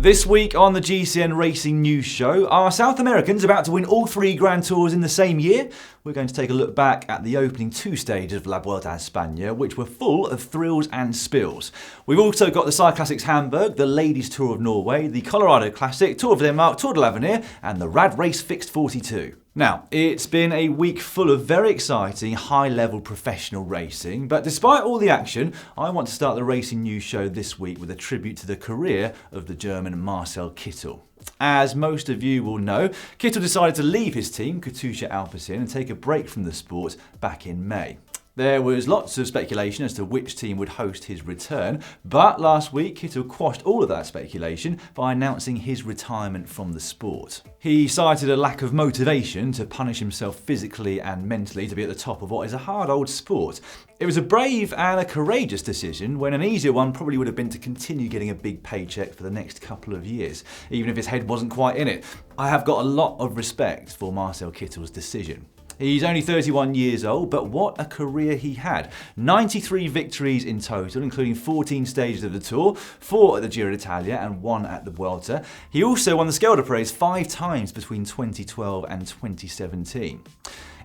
This week on the GCN Racing News Show, are South Americans about to win all 3 Grand Tours in the same year? We're going to take a look back at the opening 2 stages of La Vuelta a España, which were full of thrills and spills. We've also got the Cyclassics Hamburg, the Ladies Tour of Norway, the Colorado Classic, Tour of Denmark, Tour de l'Avenir, and the Rad Race Fixed42. Now, it's been a week full of very exciting, high-level professional racing, but despite all the action, I want to start the Racing News Show this week with a tribute to the career of the German Marcel Kittel. As most of you will know, Kittel decided to leave his team, Katusha Alpecin, and take a break from the sport back in May. There was lots of speculation as to which team would host his return, but last week Kittel quashed all of that speculation by announcing his retirement from the sport. He cited a lack of motivation to punish himself physically and mentally to be at the top of what is a hard old sport. It was a brave and a courageous decision when an easier one probably would have been to continue getting a big paycheck for the next couple of years, even if his head wasn't quite in it. I have got a lot of respect for Marcel Kittel's decision. He's only 31 years old, but what a career he had. 93 victories in total, including 14 stages of the Tour, 4 at the Giro d'Italia and 1 at the Vuelta. He also won the Scheldeprijs 5 times between 2012 and 2017.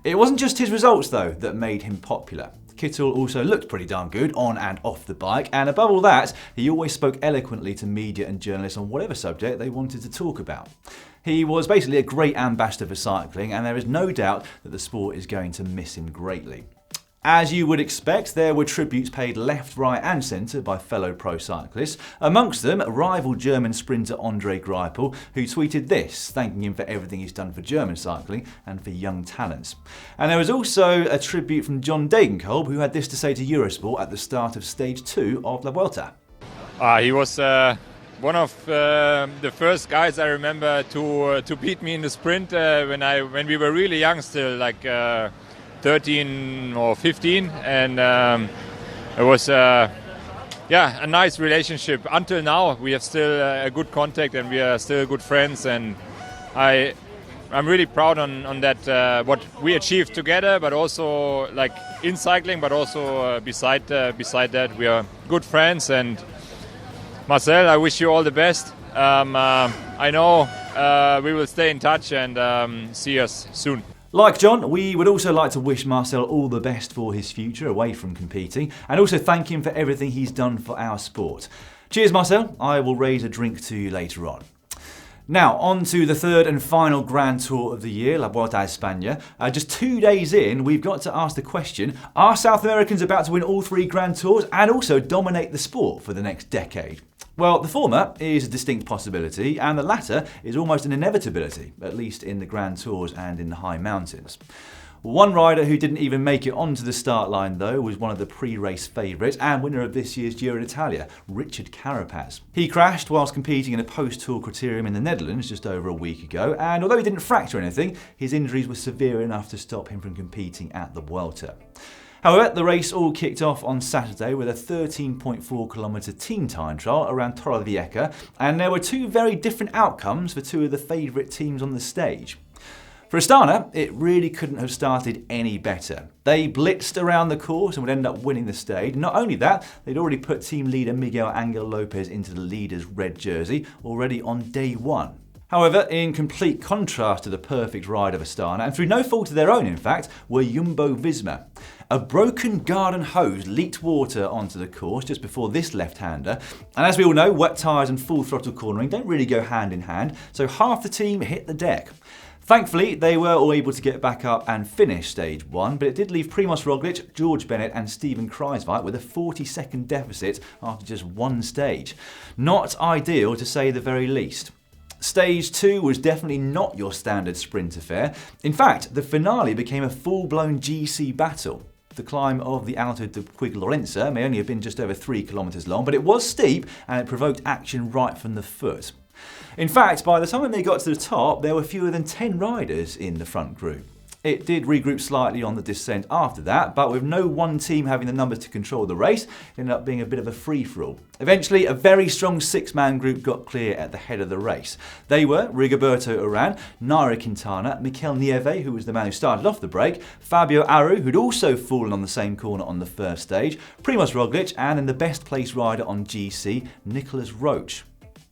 It wasn't just his results, though, that made him popular. Kittel also looked pretty darn good on and off the bike, and above all that, he always spoke eloquently to media and journalists on whatever subject they wanted to talk about. He was basically a great ambassador for cycling, and there is no doubt that the sport is going to miss him greatly. As you would expect, there were tributes paid left, right and centre by fellow pro cyclists, amongst them rival German sprinter Andre Greipel, who tweeted this, thanking him for everything he's done for German cycling and for young talents. And there was also a tribute from John Degenkolb, who had this to say to Eurosport at the start of stage 2 of La Vuelta. He was one of the first guys I remember to beat me in the sprint when we were really young still, like 13 or 15, and it was a nice relationship. Until now we have still a good contact and we are still good friends, and I'm really proud on that what we achieved together, but also like in cycling, but also beside that we are good friends. And Marcel, I wish you all the best. I know we will stay in touch and see us soon. Like John, we would also like to wish Marcel all the best for his future away from competing, and also thank him for everything he's done for our sport. Cheers, Marcel. I will raise a drink to you later on. Now, on to the third and final Grand Tour of the year, La Vuelta a España. Just 2 days in, we've got to ask the question, are South Americans about to win all 3 Grand Tours and also dominate the sport for the next decade? Well, the former is a distinct possibility, and the latter is almost an inevitability, at least in the Grand Tours and in the high mountains. One rider who didn't even make it onto the start line, though, was one of the pre-race favourites and winner of this year's Giro d'Italia, Richard Carapaz. He crashed whilst competing in a post-tour criterium in the Netherlands just over a week ago, and although he didn't fracture anything, his injuries were severe enough to stop him from competing at the Vuelta. However, the race all kicked off on Saturday with a 13.4 kilometre team time trial around Torrevieja, and there were 2 very different outcomes for 2 of the favourite teams on the stage. For Astana, it really couldn't have started any better. They blitzed around the course and would end up winning the stage. Not only that, they'd already put team leader Miguel Angel Lopez into the leader's red jersey already on day 1. However, in complete contrast to the perfect ride of Astana, and through no fault of their own in fact, were Jumbo-Visma. A broken garden hose leaked water onto the course just before this left-hander, and as we all know, wet tyres and full throttle cornering don't really go hand in hand, so half the team hit the deck. Thankfully, they were all able to get back up and finish stage 1, but it did leave Primož Roglič, George Bennett and Steven Kruijswijk with a 40-second deficit after just 1 stage. Not ideal to say the very least. Stage 2 was definitely not your standard sprint affair. In fact, the finale became a full-blown GC battle. The climb of the Alto de Quig may only have been just over 3 kilometres long, but it was steep and it provoked action right from the foot. In fact, by the time they got to the top, there were fewer than 10 riders in the front group. It did regroup slightly on the descent after that, but with no one team having the numbers to control the race, it ended up being a bit of a free-for-all. Eventually, a very strong 6-man group got clear at the head of the race. They were Rigoberto Urán, Nairo Quintana, Mikel Nieve, who was the man who started off the break, Fabio Aru, who'd also fallen on the same corner on the first stage, Primož Roglič, and then the best placed rider on GC, Nicolas Roche.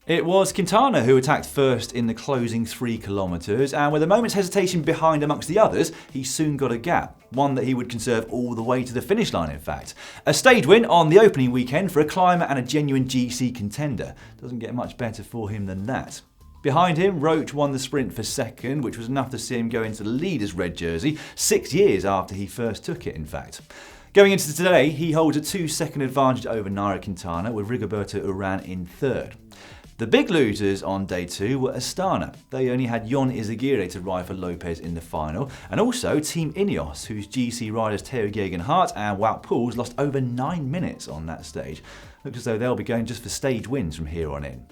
It was Quintana who attacked first in the closing 3 kilometres, and with a moment's hesitation behind amongst the others, he soon got a gap, one that he would conserve all the way to the finish line in fact. A stage win on the opening weekend for a climber and a genuine GC contender. Doesn't get much better for him than that. Behind him, Roach won the sprint for second, which was enough to see him go into the leader's red jersey 6 years after he first took it in fact. Going into today, he holds a 2-second advantage over Nairo Quintana with Rigoberto Urán in third. The big losers on day 2 were Astana. They only had Jon Izagirre to ride for Lopez in the final, and also Team Ineos, whose GC riders Theo Geoghegan-Hart and Wout Poels lost over 9 minutes on that stage. Looks as though they'll be going just for stage wins from here on in.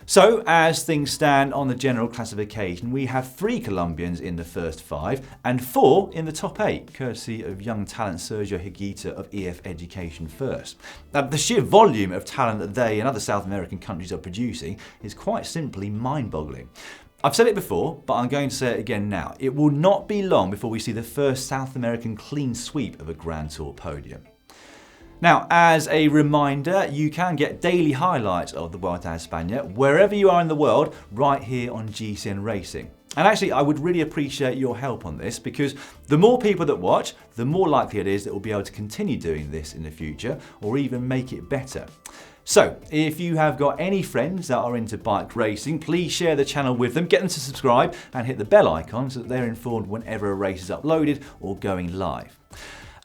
So, as things stand on the general classification, we have 3 Colombians in the first 5 and 4 in the top 8, courtesy of young talent Sergio Higuita of EF Education First. Now, the sheer volume of talent that they and other South American countries are producing is quite simply mind-boggling. I've said it before, but I'm going to say it again now. It will not be long before we see the first South American clean sweep of a Grand Tour podium. Now, as a reminder, you can get daily highlights of the Vuelta a España wherever you are in the world, right here on GCN Racing. And actually, I would really appreciate your help on this, because the more people that watch, the more likely it is that we'll be able to continue doing this in the future, or even make it better. So, if you have got any friends that are into bike racing, please share the channel with them, get them to subscribe and hit the bell icon so that they're informed whenever a race is uploaded or going live.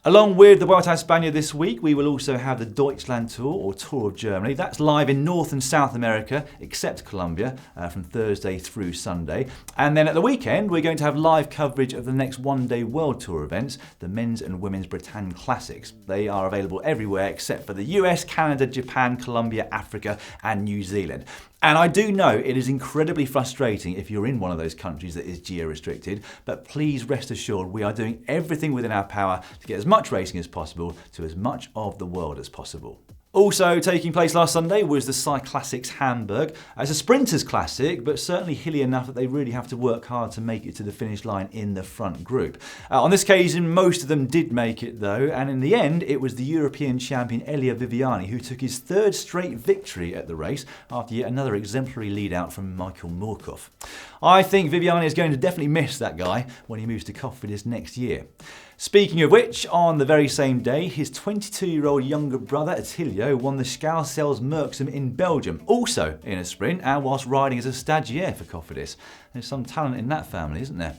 Along with the Vuelta a España this week, we will also have the Deutschland Tour, or Tour of Germany. That's live in North and South America, except Colombia, from Thursday through Sunday. And then at the weekend, we're going to have live coverage of the next one-day World Tour events, the Men's and Women's Bretagne Classics. They are available everywhere except for the US, Canada, Japan, Colombia, Africa, and New Zealand. And I do know it is incredibly frustrating if you're in one of those countries that is geo-restricted, but please rest assured we are doing everything within our power to get as much racing as possible to as much of the world as possible. Also taking place last Sunday was the Cyclassics Hamburg. It's a sprinters classic, but certainly hilly enough that they really have to work hard to make it to the finish line in the front group. On this occasion, most of them did make it though, and in the end, it was the European champion Elia Viviani who took his 3rd straight victory at the race after yet another exemplary lead out from Michael Moorcock. I think Viviani is going to definitely miss that guy when he moves to Cofidis next year. Speaking of which, on the very same day, his 22-year-old younger brother Attilio won the Scalcels Merksem in Belgium, also in a sprint and whilst riding as a stagiaire for Cofidis. There's some talent in that family, isn't there?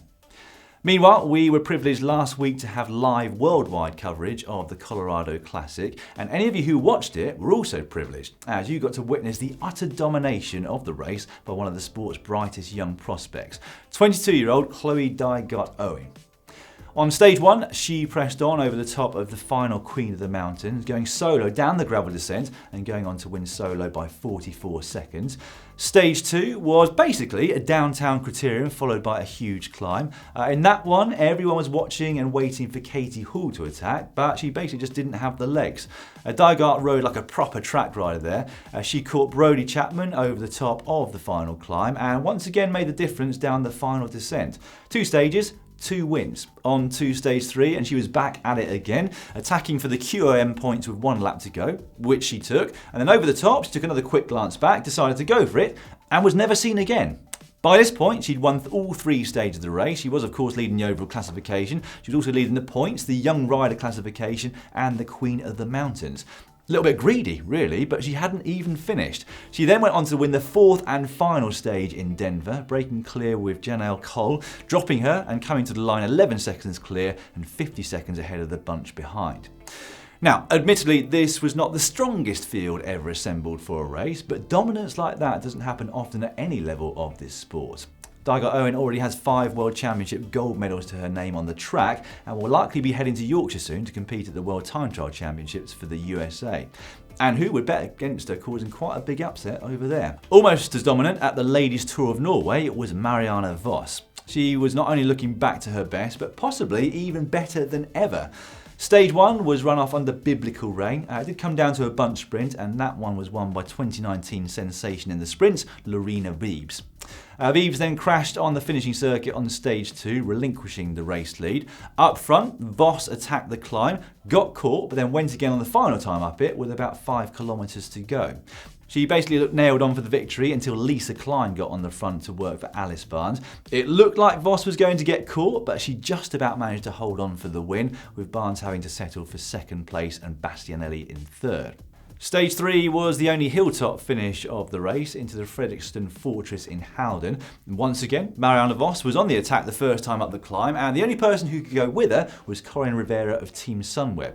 Meanwhile, we were privileged last week to have live worldwide coverage of the Colorado Classic, and any of you who watched it were also privileged, as you got to witness the utter domination of the race by one of the sport's brightest young prospects, 22-year-old Chloe Dygert-Owen. On stage 1, she pressed on over the top of the final Queen of the Mountains, going solo down the gravel descent and going on to win solo by 44 seconds. Stage 2 was basically a downtown criterium followed by a huge climb. In that one, everyone was watching and waiting for Katie Hall to attack, but she basically just didn't have the legs. Dygert rode like a proper track rider there. She caught Brodie Chapman over the top of the final climb and once again made the difference down the final descent. 2 stages, 2 wins. On to stage 3 and she was back at it again, attacking for the QOM points with 1 lap to go, which she took, and then over the top she took another quick glance back, decided to go for it, and was never seen again. By this point, she'd won all 3 stages of the race. She was, of course, leading the overall classification. She was also leading the points, the young rider classification, and the Queen of the Mountains. A little bit greedy, really, but she hadn't even finished. She then went on to win the 4th and final stage in Denver, breaking clear with Janelle Cole, dropping her and coming to the line 11 seconds clear and 50 seconds ahead of the bunch behind. Now, admittedly, this was not the strongest field ever assembled for a race, but dominance like that doesn't happen often at any level of this sport. Dygert-Owen already has 5 World Championship gold medals to her name on the track and will likely be heading to Yorkshire soon to compete at the World Time Trial Championships for the USA. And who would bet against her, causing quite a big upset over there. Almost as dominant at the Ladies Tour of Norway was Marianne Vos. She was not only looking back to her best, but possibly even better than ever. Stage 1 was run off under biblical rain. It did come down to a bunch sprint, and that one was won by 2019 sensation in the sprints, Lorena Wiebes. Vives then crashed on the finishing circuit on stage 2, relinquishing the race lead. Up front, Voss attacked the climb, got caught, but then went again on the final time up it with about 5 kilometres to go. She basically looked nailed on for the victory until Lisa Klein got on the front to work for Alice Barnes. It looked like Voss was going to get caught, but she just about managed to hold on for the win, with Barnes having to settle for second place and Bastianelli in third. Stage 3 was the only hilltop finish of the race into the Fredrikstad Fortress in Halden. Once again, Marianne Voss was on the attack the first time up the climb, and the only person who could go with her was Corinne Rivera of Team Sunweb.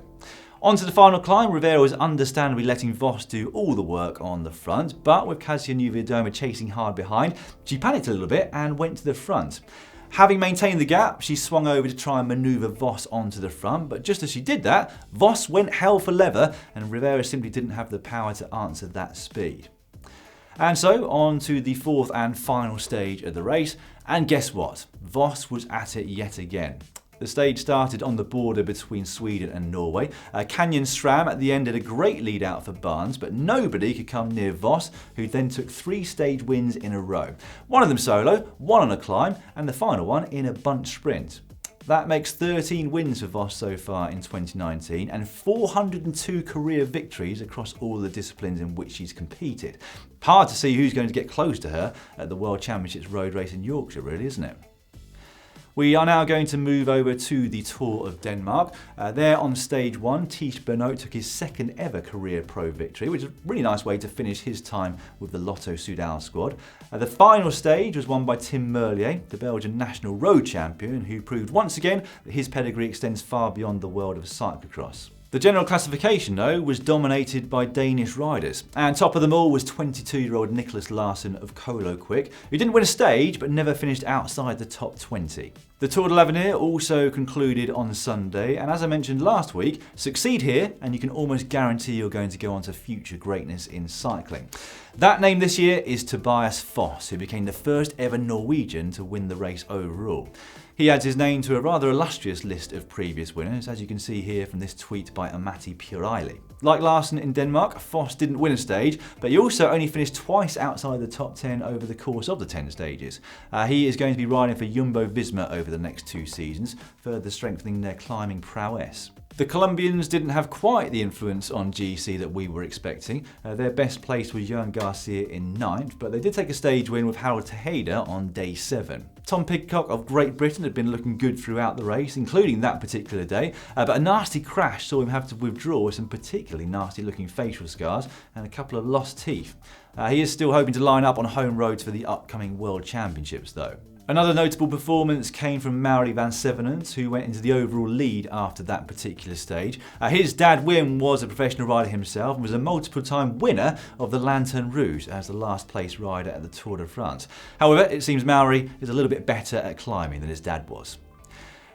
Onto the final climb, Rivera was understandably letting Voss do all the work on the front, but with Kasia Niewiadoma chasing hard behind, she panicked a little bit and went to the front. Having maintained the gap, she swung over to try and manoeuvre Voss onto the front, but just as she did that, Voss went hell for leather and Rivera simply didn't have the power to answer that speed. And so, on to the fourth and final stage of the race, and guess what? Voss was at it yet again. The stage started on the border between Sweden and Norway. Canyon Stram at the end had a great lead out for Barnes, but nobody could come near Voss, who then took 3 stage wins in a row. One of them solo, one on a climb, and the final one in a bunch sprint. That makes 13 wins for Voss so far in 2019 and 402 career victories across all the disciplines in which she's competed. Hard to see who's going to get close to her at the World Championships road race in Yorkshire, really, isn't it? We are now going to move over to the Tour of Denmark. There on stage 1, Tish Benoit took his second ever career pro victory, which is a really nice way to finish his time with the Lotto Soudal squad. The final stage was won by Tim Merlier, the Belgian national road champion, who proved once again that his pedigree extends far beyond the world of cyclocross. The general classification, though, was dominated by Danish riders, and top of them all was 22-year-old Nicholas Larsen of Colo Quick, who didn't win a stage but never finished outside the top 20. The Tour de l'Avenir also concluded on Sunday, and as I mentioned last week, succeed here and you can almost guarantee you're going to go on to future greatness in cycling. That name this year is Tobias Foss, who became the first ever Norwegian to win the race overall. He adds his name to a rather illustrious list of previous winners, as you can see here from this tweet by Amati Puraili. Like Larsen in Denmark, Foss didn't win a stage, but he also only finished twice outside the top 10 over the course of the 10 stages. He is going to be riding for Jumbo-Visma over the next 2 seasons, further strengthening their climbing prowess. The Colombians didn't have quite the influence on GC that we were expecting. Their best place was Johan Garcia in 9th, but they did take a stage win with Harold Tejeda on day 7. Tom Pidcock of Great Britain had been looking good throughout the race, including that particular day, but a nasty crash saw him have to withdraw with some particularly nasty looking facial scars and a couple of lost teeth. He is still hoping to line up on home roads for the upcoming World Championships though. Another notable performance came from Mauri van Sevenant, who went into the overall lead after that particular stage. His dad Wim was a professional rider himself and was a multiple-time winner of the Lanterne Rouge as the last place rider at the Tour de France. However, it seems Mauri is a little bit better at climbing than his dad was.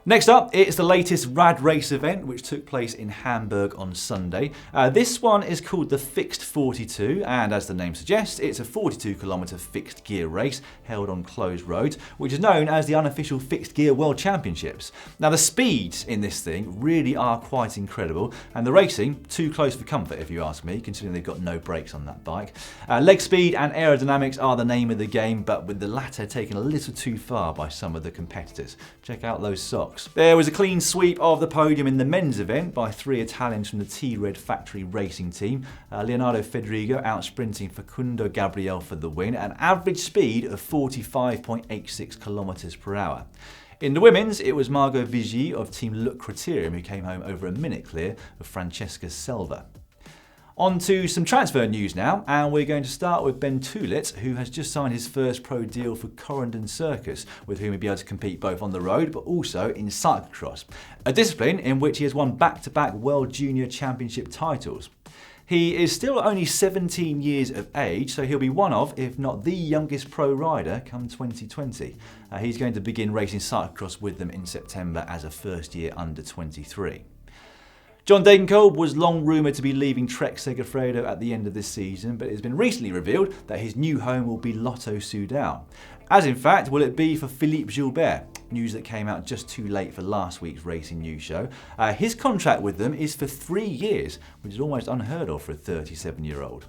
Next up, it's the latest Rad Race event, which took place in Hamburg on Sunday. This one is called the Fixed42, and as the name suggests, it's a 42-kilometre fixed gear race held on closed roads, which is known as the unofficial Fixed Gear World Championships. Now, the speeds in this thing really are quite incredible, and the racing, too close for comfort if you ask me, considering they've got no brakes on that bike. Leg speed and aerodynamics are the name of the game, but with the latter taken a little too far by some of the competitors. Check out those socks. There was a clean sweep of the podium in the men's event by 3 Italians from the T-Red Factory Racing team. Leonardo Federigo out-sprinting Facundo Gabriel for the win at an average speed of 45.86 km per hour. In the women's, it was Margot Vigie of Team Look Criterium who came home over a minute clear of Francesca Selva. On to some transfer news now, and we're going to start with Ben Tulit, who has just signed his first pro deal for Corendon Circus, with whom he'll be able to compete both on the road but also in cyclocross, a discipline in which he has won back-to-back World Junior Championship titles. He is still only 17 years of age, so he'll be one of, if not the youngest pro rider come 2020. He's going to begin racing cyclocross with them in September as a first-year under-23. John Degenkolb was long rumoured to be leaving Trek Segafredo at the end of this season, but it has been recently revealed that his new home will be Lotto Soudal. As in fact will it be for Philippe Gilbert, news that came out just too late for last week's Racing News show. His contract with them is for 3 years, which is almost unheard of for a 37-year-old.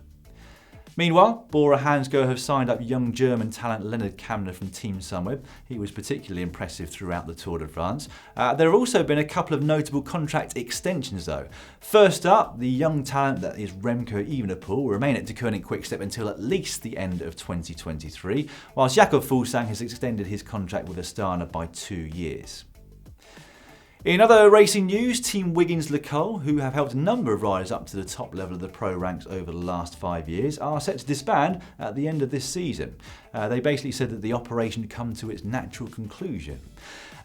Meanwhile, Bora Hansgrohe have signed up young German talent Leonard Kamner from Team Sunweb. He was particularly impressive throughout the Tour de France. There have also been a couple of notable contract extensions though. First up, the young talent that is Remco Evenepoel will remain at De Koning Quickstep until at least the end of 2023, whilst Jakob Fuglsang has extended his contract with Astana by 2 years. In other racing news, Team Wiggins-LeCoultre, who have helped a number of riders up to the top level of the pro ranks over the last 5 years, are set to disband at the end of this season. They basically said that the operation had come to its natural conclusion.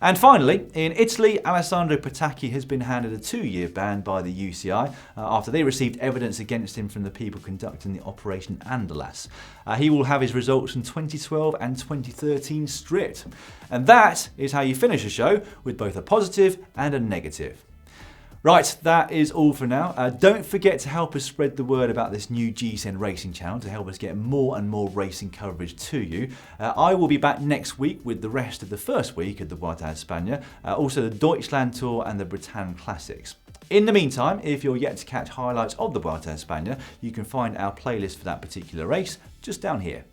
And finally, in Italy, Alessandro Petacchi has been handed a 2-year ban by the UCI after they received evidence against him from the people conducting the Operation Anderlas. He will have his results from 2012 and 2013 stripped. And that is how you finish a show with both a positive and a negative. Right, that is all for now. Don't forget to help us spread the word about this new GCN Racing channel to help us get more and more racing coverage to you. I will be back next week with the rest of the first week of the Vuelta a España, also the Deutschland Tour and the Bretagne Classics. In the meantime, if you're yet to catch highlights of the Vuelta a España, you can find our playlist for that particular race just down here.